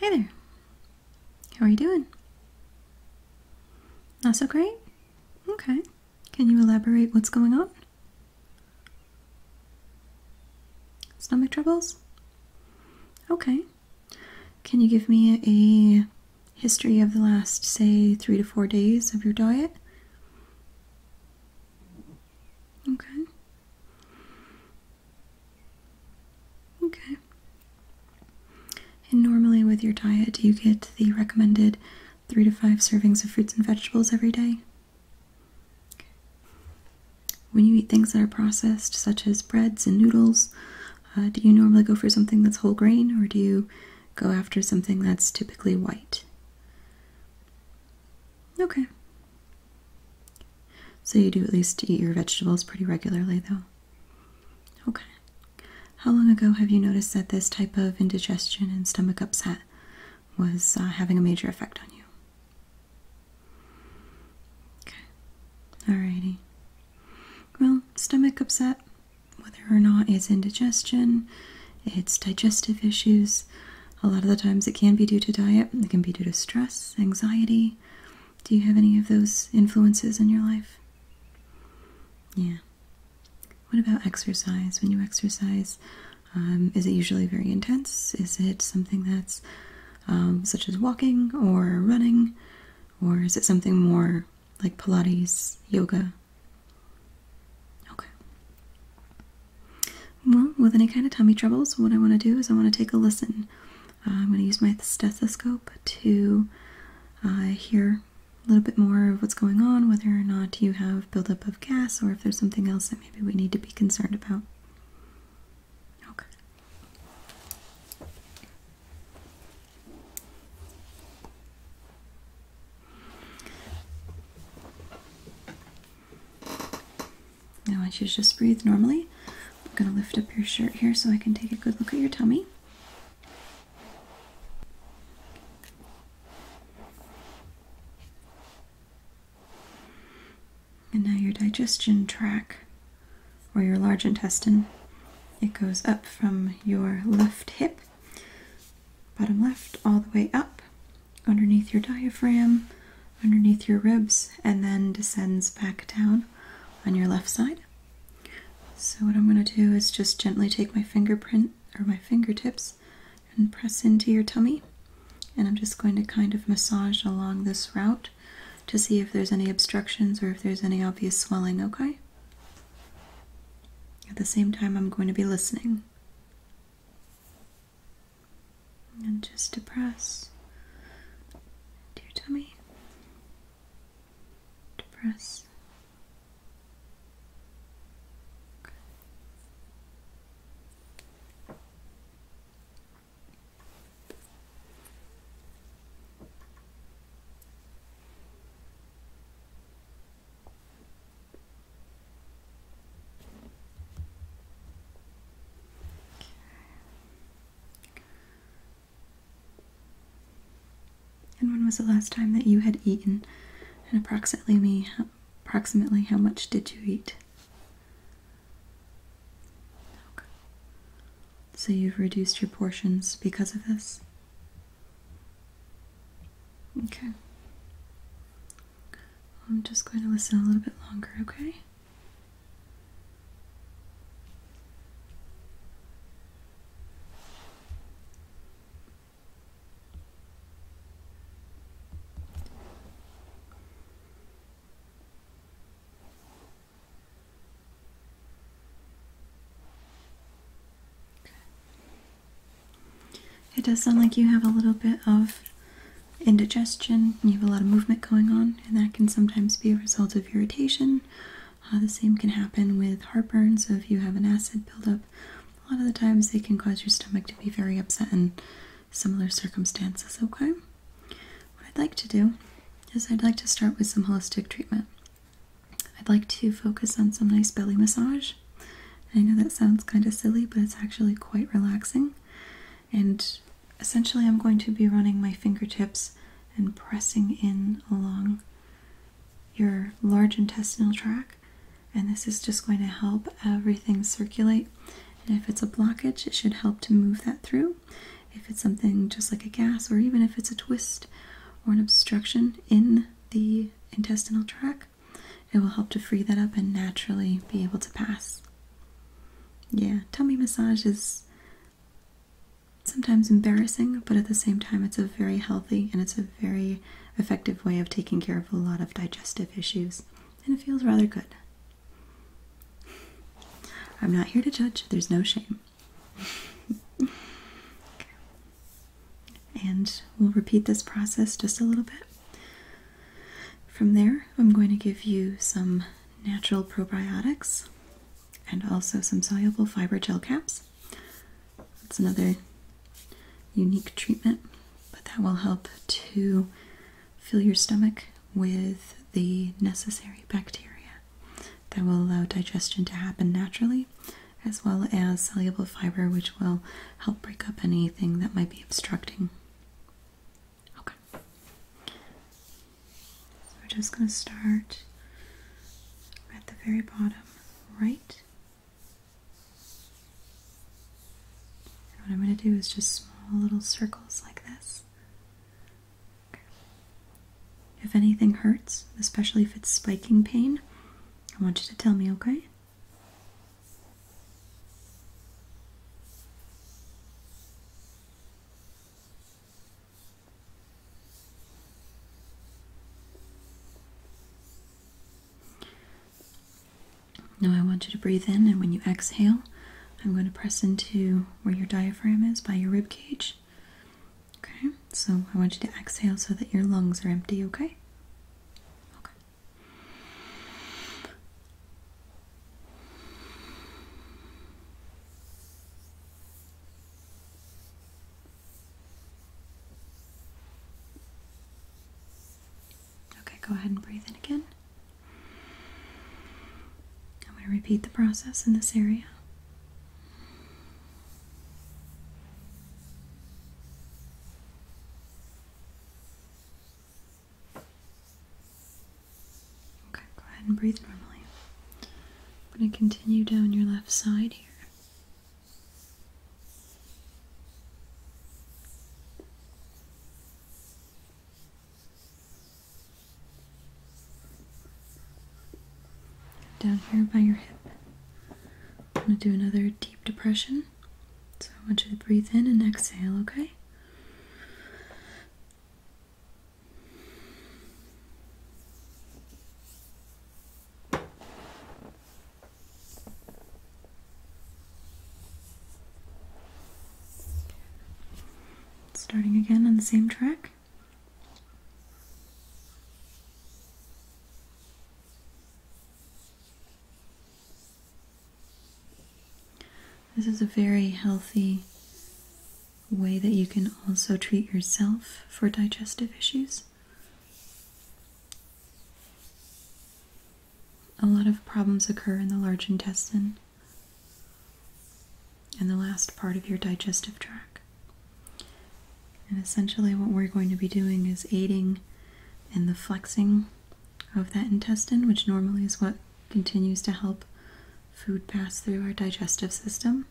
Hi there. How are you doing? Not so great? Okay. Can you elaborate what's going on? Stomach troubles? Okay. Can you give me a history of the last, say, 3 to 4 days of your diet? Okay. Okay. And normally with your diet, do you get the recommended 3 to 5 servings of fruits and vegetables every day? Okay. When you eat things that are processed, such as breads and noodles, do you normally go for something that's whole grain, or do you go after something that's typically white? Okay. So you do at least eat your vegetables pretty regularly, though? Okay. How long ago have you noticed that this type of indigestion and stomach upset was having a major effect on you? Okay. Alrighty. Well, stomach upset, whether or not it's indigestion, it's digestive issues, a lot of the times it can be due to diet, it can be due to stress, anxiety. Do you have any of those influences in your life? Yeah. What about exercise? When you exercise, is it usually very intense? Is it something that's such as walking or running? Or is it something more like Pilates, yoga? Okay. Well, with any kind of tummy troubles, what I want to do is I want to take a listen. I'm going to use my stethoscope to hear a little bit more of what's going on, whether or not you have buildup of gas or if there's something else that maybe we need to be concerned about. Okay. Now I want you to just breathe normally. I'm going to lift up your shirt here so I can take a good look at your tummy. And now your digestion tract, or your large intestine, it goes up from your left hip, bottom left, all the way up, underneath your diaphragm, underneath your ribs, and then descends back down on your left side. So what I'm going to do is just gently take my fingerprint, or my fingertips, and press into your tummy. And I'm just going to kind of massage along this route to see if there's any obstructions or if there's any obvious swelling, okay? At the same time, I'm going to be listening. And just to press to your tummy. To press. Okay. And when was the last time that you had eaten? And approximately how much did you eat? Okay. So you've reduced your portions because of this? Okay. I'm just going to listen a little bit longer, okay? It does sound like you have a little bit of indigestion. You have a lot of movement going on, and that can sometimes be a result of irritation. The same can happen with heartburn, so if you have an acid buildup, a lot of the times they can cause your stomach to be very upset in similar circumstances, okay? What I'd like to do is I'd like to start with some holistic treatment. I'd like to focus on some nice belly massage. I know that sounds kind of silly, but it's actually quite relaxing. And essentially I'm going to be running my fingertips and pressing in along your large intestinal tract, and this is just going to help everything circulate. And if it's a blockage, it should help to move that through. if it's something just like a gas, or even if it's a twist or an obstruction in the intestinal tract, it will help to free that up and naturally be able to pass. Yeah, tummy massage is sometimes embarrassing, but at the same time it's a very healthy and it's a very effective way of taking care of a lot of digestive issues, and it feels rather good. I'm not here to judge, there's no shame. Okay. And we'll repeat this process just a little bit. From there, I'm going to give you some natural probiotics and also some soluble fiber gel caps. That's another unique treatment, but that will help to fill your stomach with the necessary bacteria that will allow digestion to happen naturally, as well as soluble fiber, which will help break up anything that might be obstructing. Okay. So we're just going to start at the very bottom, right? And what I'm going to do is just small little circles like this. Okay. If anything hurts, especially if it's spiking pain, I want you to tell me, okay? Now I want you to breathe in, and when you exhale, I'm going to press into where your diaphragm is by your rib cage. Okay, so I want you to exhale so that your lungs are empty, okay? Okay. Okay, go ahead and breathe in again. I'm going to repeat the process in this area. Okay, go ahead and breathe normally. I'm going to continue down your left side here. Down here by your hip. I'm going to do another deep depression. So I want you to breathe in and exhale, okay? Starting again on the same track. This is a very healthy way that you can also treat yourself for digestive issues. A lot of problems occur in the large intestine and the last part of your digestive tract. And essentially what we're going to be doing is aiding in the flexing of that intestine, which normally is what continues to help food pass through our digestive system.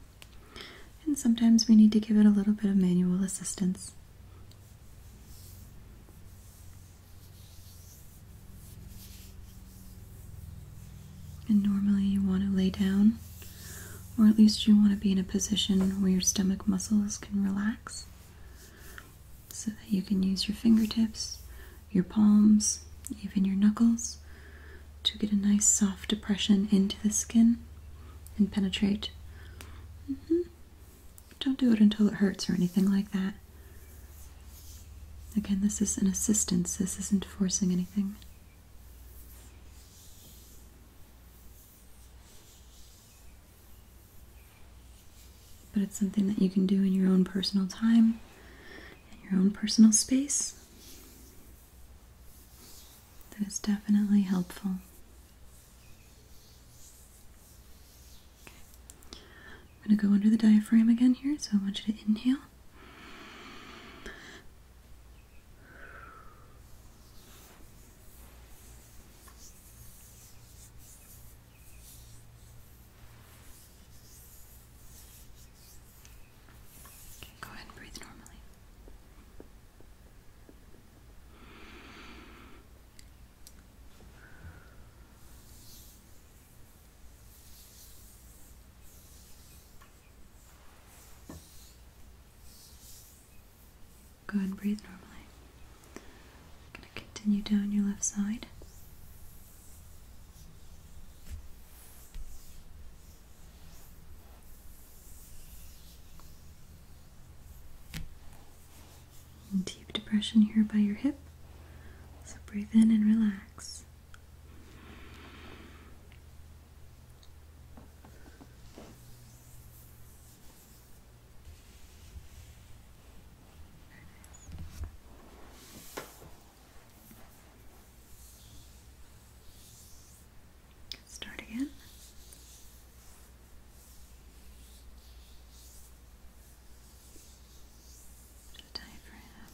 And sometimes we need to give it a little bit of manual assistance. And normally you want to lay down, or at least you want to be in a position where your stomach muscles can relax, so that you can use your fingertips, your palms, even your knuckles, to get a nice soft depression into the skin and penetrate. Don't do it until it hurts or anything like that. Again, this is an assistance, this isn't forcing anything. But it's something that you can do in your own personal time, in your own personal space. That is definitely helpful. I'm going to go under the diaphragm again here, so I want you to inhale. Okay, go ahead and breathe normally. Go ahead and breathe normally. I'm going to continue down your left side. And deep depression here by your hip. So breathe in and relax. Start again. To the diaphragm.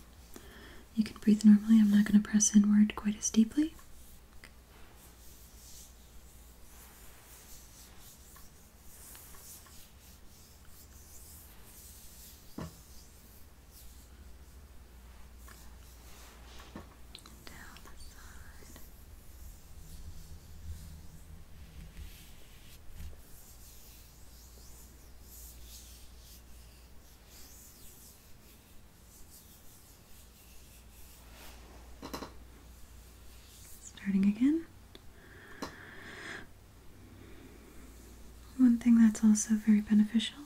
You can breathe normally. I'm not going to press inward quite as deeply. Starting again. One thing that's also very beneficial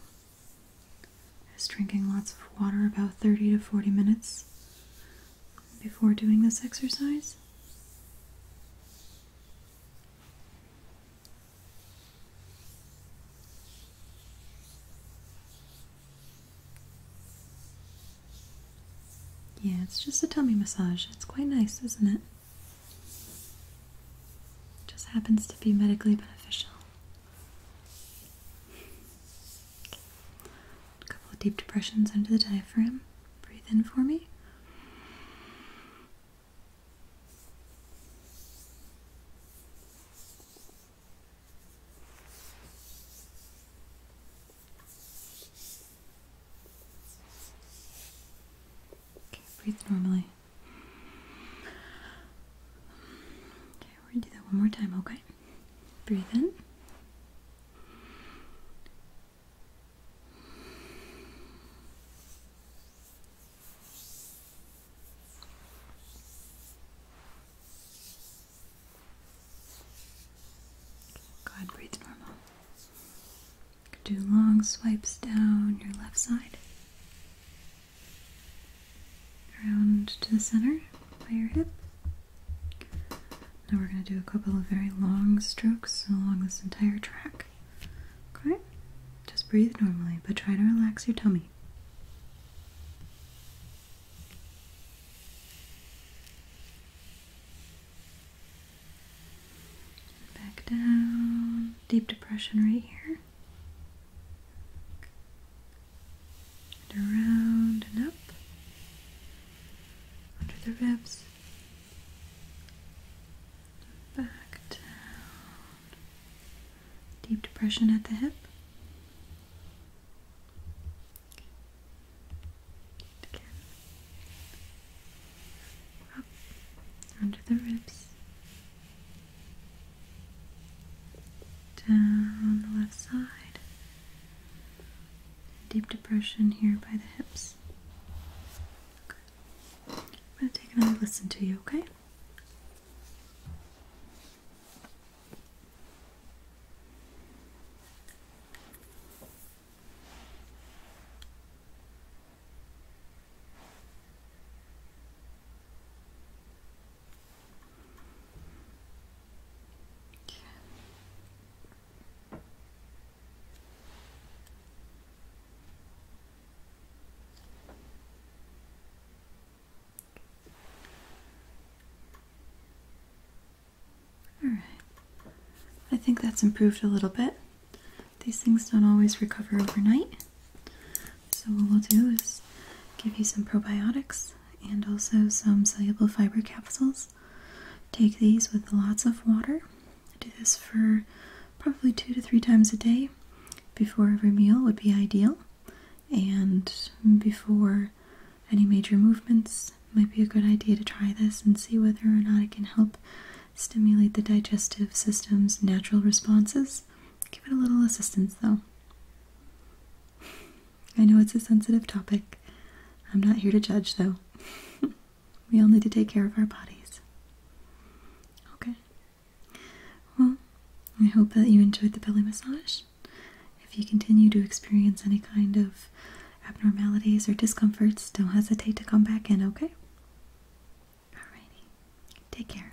is drinking lots of water about 30 to 40 minutes before doing this exercise. Yeah, it's just a tummy massage. It's quite nice, isn't it? Just happens to be medically beneficial. A couple of deep depressions into the diaphragm. Breathe in for me. Okay, breathe normally. We're going to do that one more time, okay? Breathe in. Go ahead, breathe normal. Do long swipes down your left side. Around to the center by your hip. Now we're going to do a couple of very long strokes along this entire track. Okay? Just breathe normally, but try to relax your tummy. Back down. Deep depression right here. And around and up. Under the ribs. Back down. Deep depression at the hip. Again. Up. Under the ribs. Down the left side. Deep depression here by the hips. Okay. I'm going to take another listen to you, okay? Alright, I think that's improved a little bit. These things don't always recover overnight. So what we'll do is give you some probiotics and also some soluble fiber capsules. Take these with lots of water. Do this for probably 2 to 3 times a day. Before every meal would be ideal. And before any major movements, it might be a good idea to try this and see whether or not it can help stimulate the digestive system's natural responses. Give it a little assistance though. I know it's a sensitive topic. I'm not here to judge, though. We all need to take care of our bodies. Okay. Well, I hope that you enjoyed the belly massage. If you continue to experience any kind of abnormalities or discomforts, don't hesitate to come back in, okay? Alrighty. Take care.